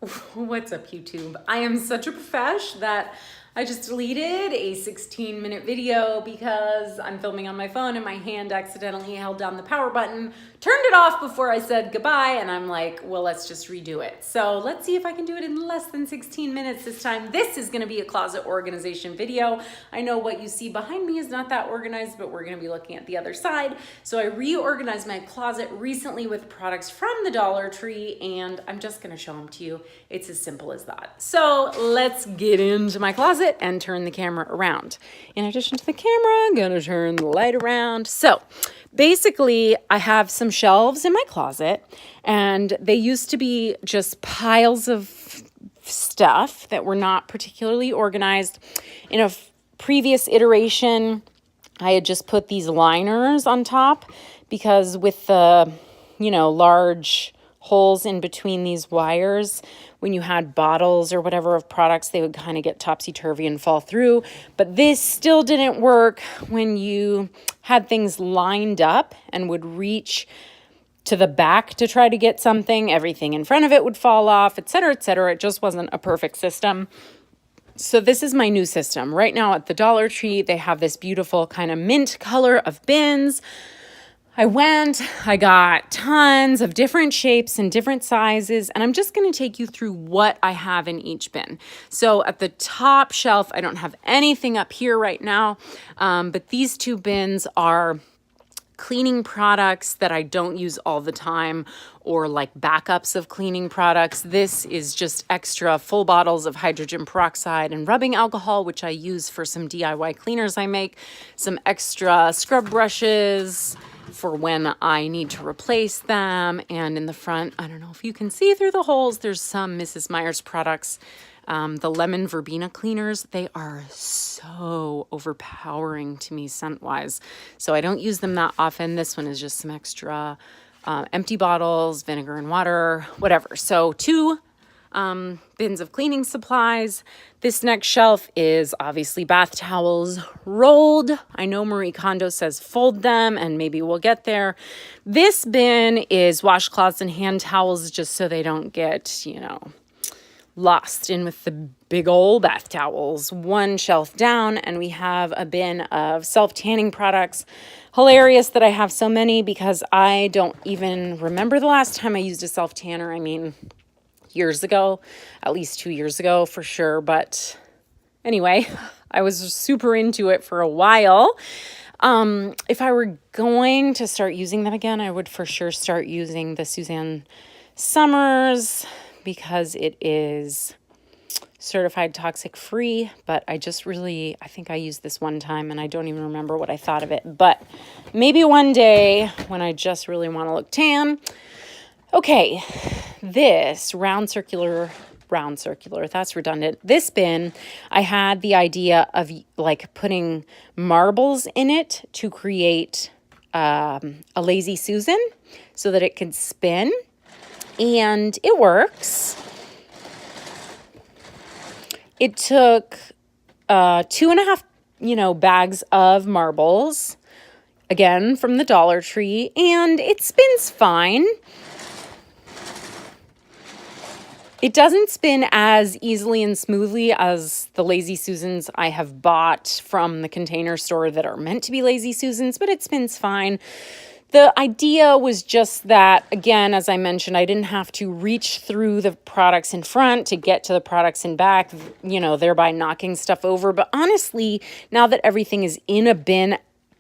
What's up, YouTube? I am such a profesh that I just deleted a 16-minute video because I'm filming on my phone and my hand accidentally held down the power button, turned it off before I said goodbye, and I'm like, well, let's just redo it. So let's see if I can do it in less than 16 minutes this time. This is gonna be a closet organization video. I know what you see behind me is not that organized, but we're gonna be looking at the other side. So I reorganized my closet recently with products from the Dollar Tree, and I'm just gonna show them to you. It's as simple as that. So let's get into my closet and turn the camera around. In addition to the camera, I'm gonna turn the light around. So basically, I have some shelves in my closet, and they used to be just piles of stuff that were not particularly organized. In a previous iteration, I had just put these liners on top because with the, large holes in between these wires, when you had bottles or whatever of products, they would kind of get topsy-turvy and fall through. But this still didn't work when you had things lined up and would reach to the back to try to get something. Everything in front of it would fall off, et cetera, et cetera. It just wasn't a perfect system. So this is my new system. Right now at the Dollar Tree, they have this beautiful kind of mint color of bins. I got tons of different shapes and different sizes, and I'm just going to take you through what I have in each bin. So at the top shelf, I don't have anything up here right now, but these two bins are cleaning products that I don't use all the time, or like backups of cleaning products. This is just extra full bottles of hydrogen peroxide and rubbing alcohol, which I use for some DIY cleaners I make, some extra scrub brushes for when I need to replace them. And in the front, I don't know if you can see through the holes, there's some Mrs. Meyer's products. The lemon verbena cleaners, they are so overpowering to me scent-wise. So I don't use them that often. This one is just some extra empty bottles, vinegar and water, whatever. So two bins of cleaning supplies. This next shelf is obviously bath towels rolled. I know Marie Kondo says fold them, and maybe we'll get there. This bin is washcloths and hand towels, just so they don't get, lost in with the big old bath towels. One shelf down, and we have a bin of self-tanning products. Hilarious that I have so many because I don't even remember the last time I used a self-tanner. I mean, years ago, at least 2 years ago for sure. But anyway, I was super into it for a while. If I were going to start using them again, I would for sure start using the Suzanne Summers because it is certified toxic free, but I think I used this one time and I don't even remember what I thought of it, but maybe one day when I just really want to look tan. Okay, this round circular, that's redundant. This bin, I had the idea of like putting marbles in it to create a Lazy Susan so that it could spin. And it works. It took 2.5, bags of marbles, again, from the Dollar Tree, and it spins fine. It doesn't spin as easily and smoothly as the Lazy Susans I have bought from the Container Store that are meant to be Lazy Susans, but it spins fine. The idea was just that, again, as I mentioned, I didn't have to reach through the products in front to get to the products in back, thereby knocking stuff over. But honestly, now that everything is in a bin,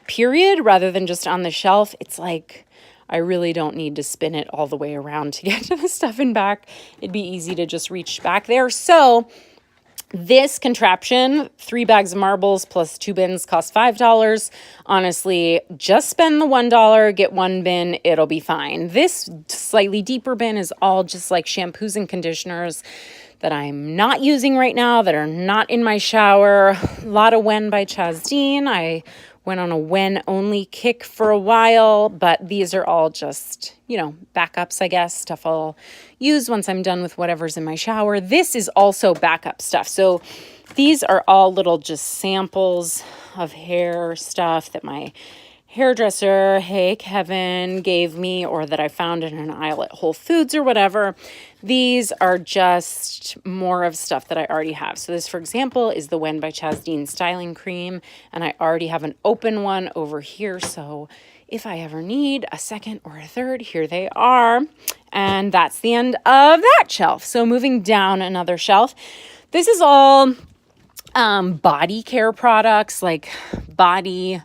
period, rather than just on the shelf, it's like I really don't need to spin it all the way around to get to the stuff in back. It'd be easy to just reach back there. So this contraption, 3 bags of marbles plus 2 bins, cost $5. Honestly, just spend the $1, get 1 bin, it'll be fine. This slightly deeper bin is all just like shampoos and conditioners that I'm not using right now, that are not in my shower. A lot of When by Chaz Dean. I went on a When only kick for a while, but these are all just, backups, I guess, stuff I'll use once I'm done with whatever's in my shower. This is also backup stuff. So these are all little just samples of hair stuff that my hairdresser, hey Kevin, gave me, or that I found in an aisle at Whole Foods or whatever. These are just more of stuff that I already have. So this, for example, is the Wen by Chasdeen Styling Cream, and I already have an open one over here. So if I ever need a second or a third, here they are. And that's the end of that shelf. So moving down another shelf, this is all body care products, like body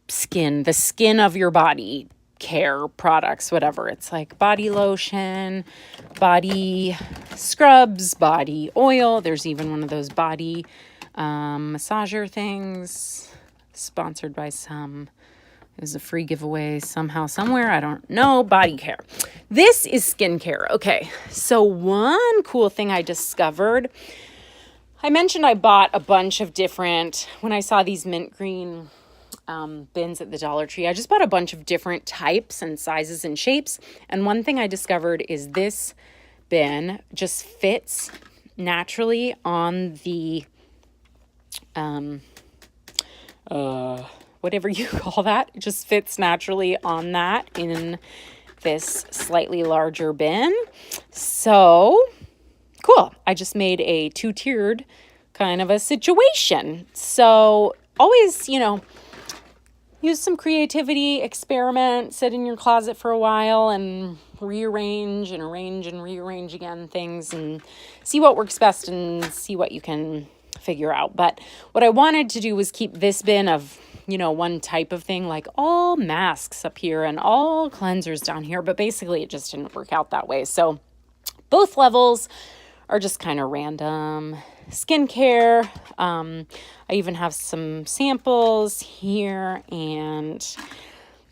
skin, the skin of your body care products, whatever. It's like body lotion, body scrubs, body oil. There's even one of those body massager things, sponsored by some. It was a free giveaway somehow, somewhere. I don't know. Body care. This is skincare. Okay, so one cool thing I discovered, I mentioned I bought a bunch of different, when I saw these mint green bins at the Dollar Tree, I just bought a bunch of different types and sizes and shapes. And one thing I discovered is this bin just fits naturally on the, whatever you call that. It just fits naturally on that in this slightly larger bin. So cool. I just made a 2-tiered kind of a situation. So always, use some creativity, experiment, sit in your closet for a while and rearrange and arrange and rearrange again things and see what works best and see what you can figure out. But what I wanted to do was keep this bin of, one type of thing, like all masks up here and all cleansers down here. But basically it just didn't work out that way. So both levels are just kind of random skincare. I even have some samples here, and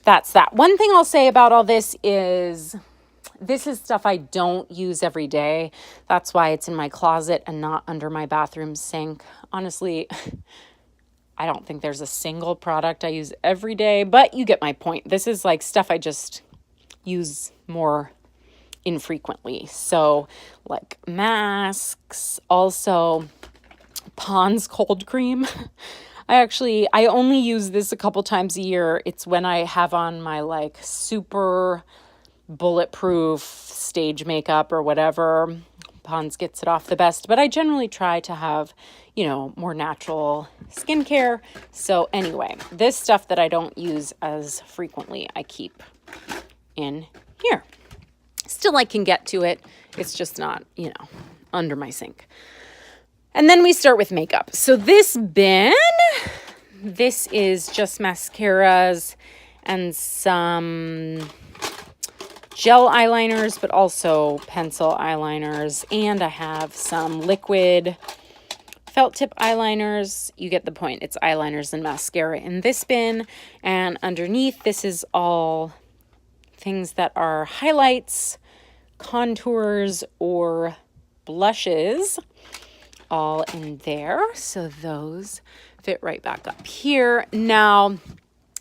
that's that. One thing I'll say about all this is stuff I don't use every day. That's why it's in my closet and not under my bathroom sink. Honestly, I don't think there's a single product I use every day, but you get my point. This is like stuff I just use more infrequently. So like masks, also Pond's cold cream. I only use this a couple times a year. It's when I have on my like super bulletproof stage makeup or whatever. Pond's gets it off the best, but I generally try to have, more natural skincare. So anyway, this stuff that I don't use as frequently, I keep in here. Still, I can get to it. It's just not, under my sink. And then we start with makeup. So this bin, this is just mascaras and some gel eyeliners, but also pencil eyeliners. And I have some liquid felt tip eyeliners. You get the point. It's eyeliners and mascara in this bin. And underneath, this is all things that are highlights, contours, or blushes, all in there. So those fit right back up here. Now,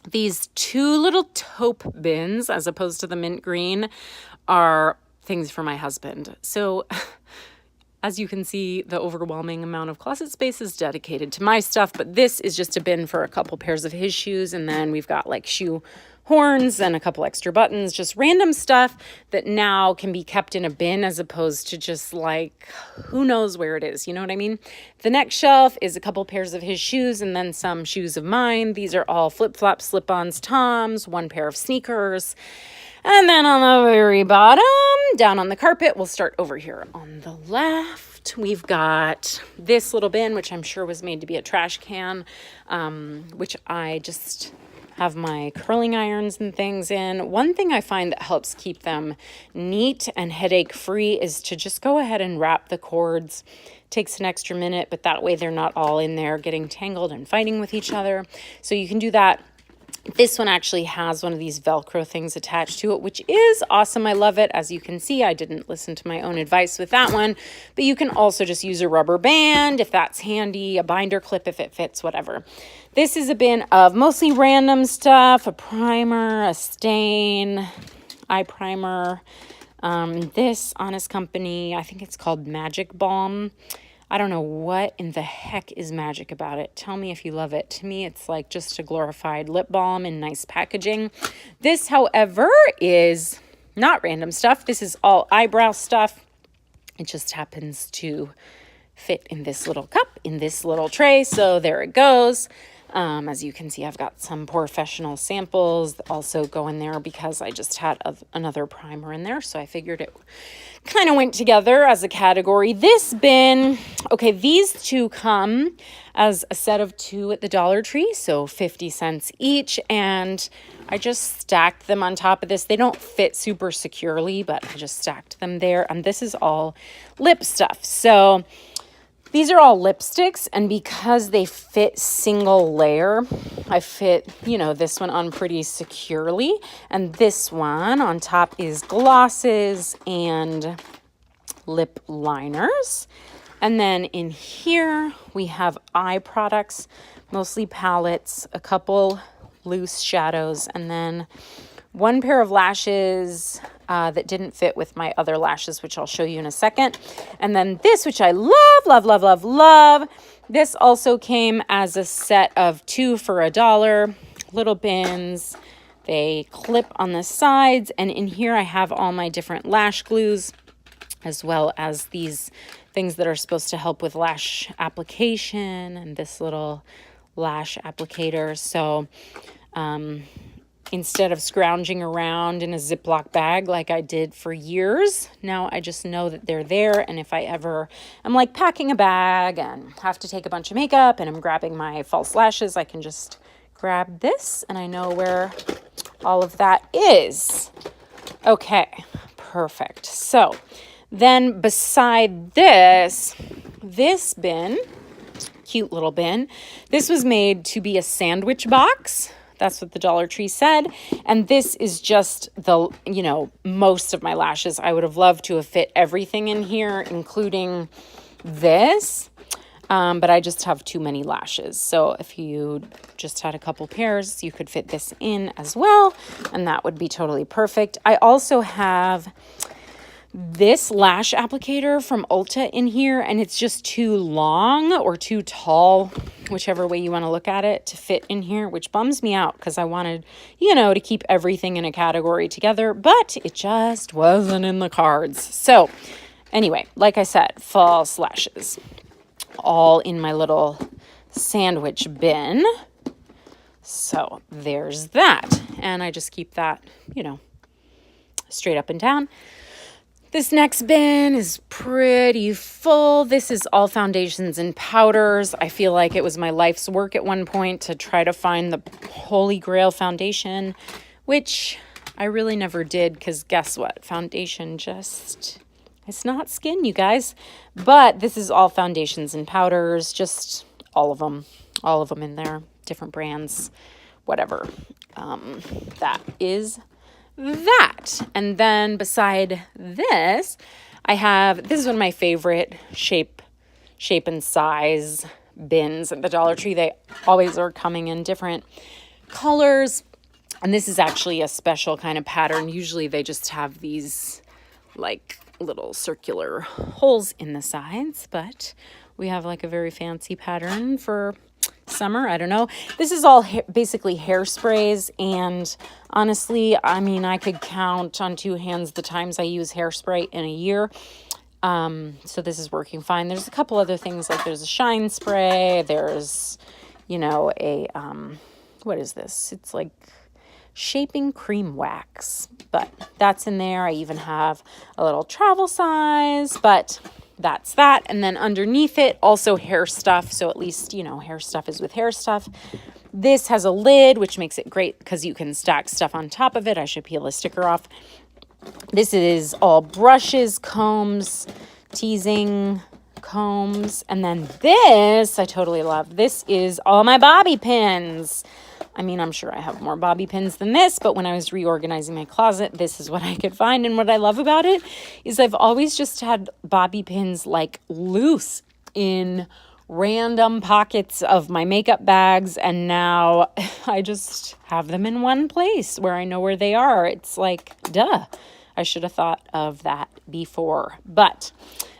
these two little taupe bins, as opposed to the mint green, are things for my husband. So as you can see, the overwhelming amount of closet space is dedicated to my stuff, but this is just a bin for a couple pairs of his shoes. And then we've got like shoe horns and a couple extra buttons, just random stuff that now can be kept in a bin as opposed to just like, who knows where it is. You know what I mean? The next shelf is a couple pairs of his shoes and then some shoes of mine. These are all flip-flops, slip-ons, Toms, one pair of sneakers. And then on the very bottom, down on the carpet, we'll start over here on the left. We've got this little bin, which I'm sure was made to be a trash can, which I just have my curling irons and things in. One thing I find that helps keep them neat and headache-free is to just go ahead and wrap the cords. Takes an extra minute, but that way they're not all in there getting tangled and fighting with each other. So you can do that. This one actually has one of these Velcro things attached to it, which is awesome. I love it. As you can see, I didn't listen to my own advice with that one, but you can also just use a rubber band if that's handy, a binder clip if it fits, whatever. This is a bin of mostly random stuff, a primer, a stain, eye primer. This Honest Company, I think it's called Magic Balm. I don't know what in the heck is magic about it. Tell me if you love it. To me, it's like just a glorified lip balm in nice packaging. This, however, is not random stuff. This is all eyebrow stuff. It just happens to fit in this little cup, in this little tray. So there it goes. As you can see, I've got some professional samples also go in there because I just had another primer in there. So I figured it kind of went together as a category. This bin, okay, these two come as a set of 2 at the Dollar Tree, so 50 cents each. And I just stacked them on top of this. They don't fit super securely, but I just stacked them there. And this is all lip stuff. So these are all lipsticks, and because they fit single layer, I fit, you know, this one on pretty securely, and this one on top is glosses and lip liners. And then in here, we have eye products, mostly palettes, a couple loose shadows, and then one pair of lashes that didn't fit with my other lashes, which I'll show you in a second. And then this, which I love, love, love, love, love. This also came as a set of 2 for $1. Little bins. They clip on the sides. And in here I have all my different lash glues, as well as these things that are supposed to help with lash application, and this little lash applicator. So, instead of scrounging around in a Ziploc bag like I did for years, now I just know that they're there. And if I ever am like packing a bag and have to take a bunch of makeup and I'm grabbing my false lashes, I can just grab this and I know where all of that is. Okay, perfect. So then beside this bin, cute little bin, this was made to be a sandwich box. That's what the Dollar Tree said. And this is just the, you know, most of my lashes. I would have loved to have fit everything in here, including this. But I just have too many lashes. So if you just had a couple pairs, you could fit this in as well. And that would be totally perfect. I also have this lash applicator from Ulta in here, and it's just too long or too tall, whichever way you want to look at it, to fit in here, which bums me out because I wanted, you know, to keep everything in a category together, but it just wasn't in the cards. So anyway, like I said, false lashes, all in my little sandwich bin. So there's that. And I just keep that, you know, straight up and down. This next bin is pretty full. This is all foundations and powders. I feel like it was my life's work at one point to try to find the holy grail foundation, which I really never did because guess what? Foundation just, it's not skin, you guys. But this is all foundations and powders, just all of them in there, different brands, whatever. That is that. And then beside this, I have, this is one of my favorite shape and size bins at the Dollar Tree. They always are coming in different colors. And this is actually a special kind of pattern. Usually they just have these like little circular holes in the sides, but we have like a very fancy pattern for summer. I don't know. This is all basically hairsprays, and honestly, I mean, I could count on 2 hands the times I use hairspray in a year. So this is working fine. There's a couple other things, like there's a shine spray. There's, you know, a, what is this? It's like shaping cream wax, but that's in there. I even have a little travel size, but that's that. And then underneath it, also hair stuff. So at least, you know, hair stuff is with hair stuff. This has a lid, which makes it great because you can stack stuff on top of it. I should peel the sticker off. This is all brushes, combs, teasing combs. And then this, I totally love. This is all my bobby pins. I mean, I'm sure I have more bobby pins than this, but when I was reorganizing my closet, this is what I could find. And what I love about it is I've always just had bobby pins like loose in random pockets of my makeup bags. And now I just have them in one place where I know where they are. It's like, duh, I should have thought of that before. But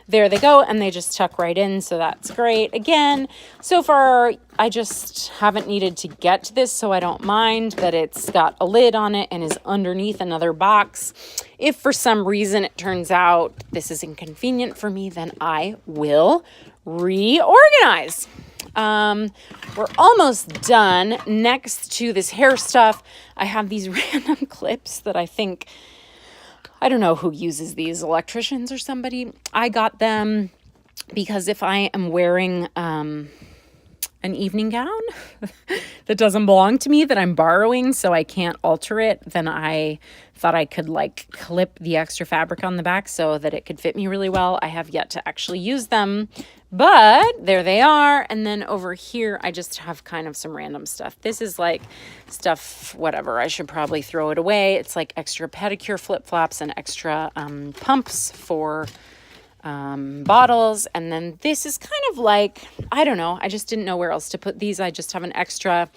there they go, and they just tuck right in, so that's great. Again, so far I just haven't needed to get to this, so I don't mind that it's got a lid on it and is underneath another box. If for some reason it turns out this is inconvenient for me, then I will reorganize. We're almost done. Next to this hair stuff, I have these random clips that I don't know who uses these, electricians or somebody. I got them because if I am wearing an evening gown that doesn't belong to me, that I'm borrowing so I can't alter it, then I thought I could like clip the extra fabric on the back so that it could fit me really well. I have yet to actually use them, but there they are. And then over here, I just have kind of some random stuff. This is like stuff, whatever, I should probably throw it away. It's like extra pedicure flip-flops and extra pumps for bottles. And then this is kind of like, I don't know, I just didn't know where else to put these. I just have an extra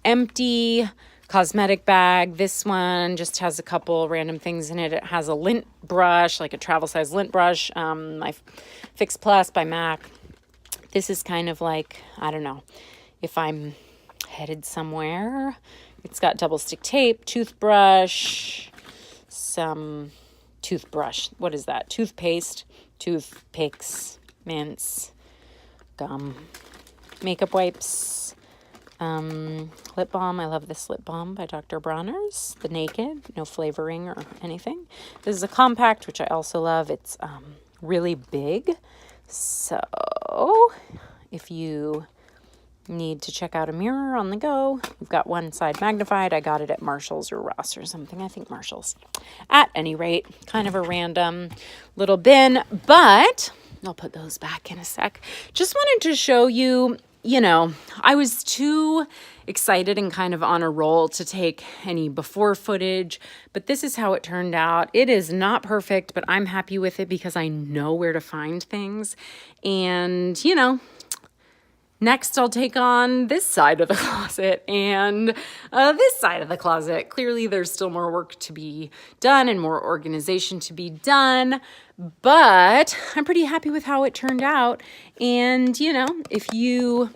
empty cosmetic bag. This one just has a couple random things in it. It has a lint brush, like a travel size lint brush, my Fix Plus by MAC. This is kind of like, I don't know, if I'm headed somewhere. It's got double stick tape, toothbrush, some toothbrush. What is that? Toothpaste, toothpicks, mints, gum, makeup wipes, lip balm. I love this lip balm by Dr. Bronner's, the Naked, no flavoring or anything. This is a compact, which I also love. It's really big. So if you need to check out a mirror on the go, you've got one side magnified. I got it at Marshall's or Ross or something. I think Marshall's. At any rate, kind of a random little bin, but I'll put those back in a sec. Just wanted to show you, I was too excited and kind of on a roll to take any before footage, but this is how it turned out. It is not perfect, but I'm happy with it because I know where to find things. And, next I'll take on this side of the closet and this side of the closet. Clearly there's still more work to be done and more organization to be done, but I'm pretty happy with how it turned out. And, if you